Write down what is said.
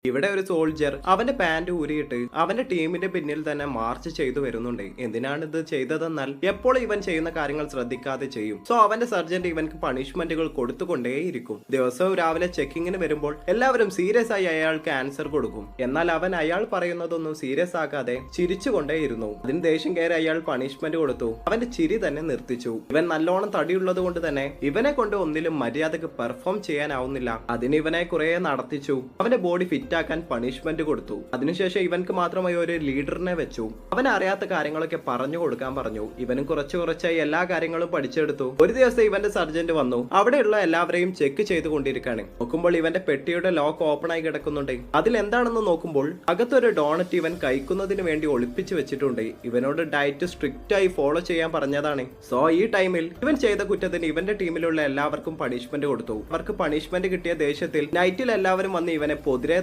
ഇവിടെ ഒരു സോൾജർ അവന്റെ പാന്റ് ഊരിയിട്ട് അവന്റെ ടീമിന്റെ പിന്നിൽ തന്നെ മാർച്ച് ചെയ്തു വരുന്നുണ്ട്. എന്തിനാണ് ഇത് ചെയ്തതെന്നാൽ എപ്പോഴും ഇവൻ ചെയ്യുന്ന കാര്യങ്ങൾ ശ്രദ്ധിക്കാതെ ചെയ്യും. സോ അവന്റെ സർജന്റ് ഇവൻക്ക് പണിഷ്മെന്റുകൾ കൊടുത്തുകൊണ്ടേയിരിക്കും. ദിവസവും രാവിലെ ചെക്കിങ്ങിന് വരുമ്പോൾ എല്ലാവരും സീരിയസ് ആയി അയാൾക്ക് ആൻസർ കൊടുക്കും. എന്നാൽ അവൻ അയാൾ പറയുന്നതൊന്നും സീരിയസ് ആക്കാതെ ചിരിച്ചുകൊണ്ടേയിരുന്നു. അതിന് ദേഷ്യം കയറി അയാൾ പണിഷ്മെന്റ് കൊടുത്തു. അവന്റെ ചിരി തന്നെ നിർത്തിച്ചു. ഇവൻ നല്ലോണം തടിയുള്ളത് കൊണ്ട് തന്നെ ഇവനെ കൊണ്ട് ഒന്നിലും മര്യാദക്ക് പെർഫോം ചെയ്യാനാവുന്നില്ല. അതിന് ഇവനെ കുറെ നടത്തിച്ചു. അവന്റെ ബോഡി ഫിറ്റ് ആക്കാൻ പണിഷ്മെന്റ് കൊടുത്തു. അതിനുശേഷം ഇവൻക്ക് മാത്രമായി ഒരു ലീഡറിനെ വെച്ചു. അവൻ അറിയാത്ത കാര്യങ്ങളൊക്കെ പറഞ്ഞു കൊടുക്കാൻ പറഞ്ഞു. ഇവനും കുറച്ചായി എല്ലാ കാര്യങ്ങളും പഠിച്ചെടുത്തു. ഒരു ദിവസം ഇവന്റെ സർജന്റ് വന്നു. അവിടെയുള്ള എല്ലാവരെയും ചെക്ക് ചെയ്തുകൊണ്ടിരിക്കുകയാണ്. നോക്കുമ്പോൾ ഇവന്റെ പെട്ടിയുടെ ലോക്ക് ഓപ്പൺ ആയി കിടക്കുന്നുണ്ട്. അതിൽ എന്താണെന്ന് നോക്കുമ്പോൾ അകത്തൊരു ഡോണറ്റ് ഇവൻ കഴിക്കുന്നതിന് വേണ്ടി ഒളിപ്പിച്ചു വെച്ചിട്ടുണ്ട്. ഇവനോട് ഡയറ്റ് സ്ട്രിക്റ്റ് ആയി ഫോളോ ചെയ്യാൻ പറഞ്ഞതാണ്. സോ ഈ ടൈമിൽ ഇവൻ ചെയ്ത കുറ്റത്തിന് ഇവന്റെ ടീമിലുള്ള എല്ലാവർക്കും പണിഷ്മെന്റ് കൊടുത്തു. അവർക്ക് പണിഷ്മെന്റ് കിട്ടിയ ദേഷ്യത്തിൽ നൈറ്റിൽ എല്ലാവരും വന്ന് ഇവനെ പൊതിരെ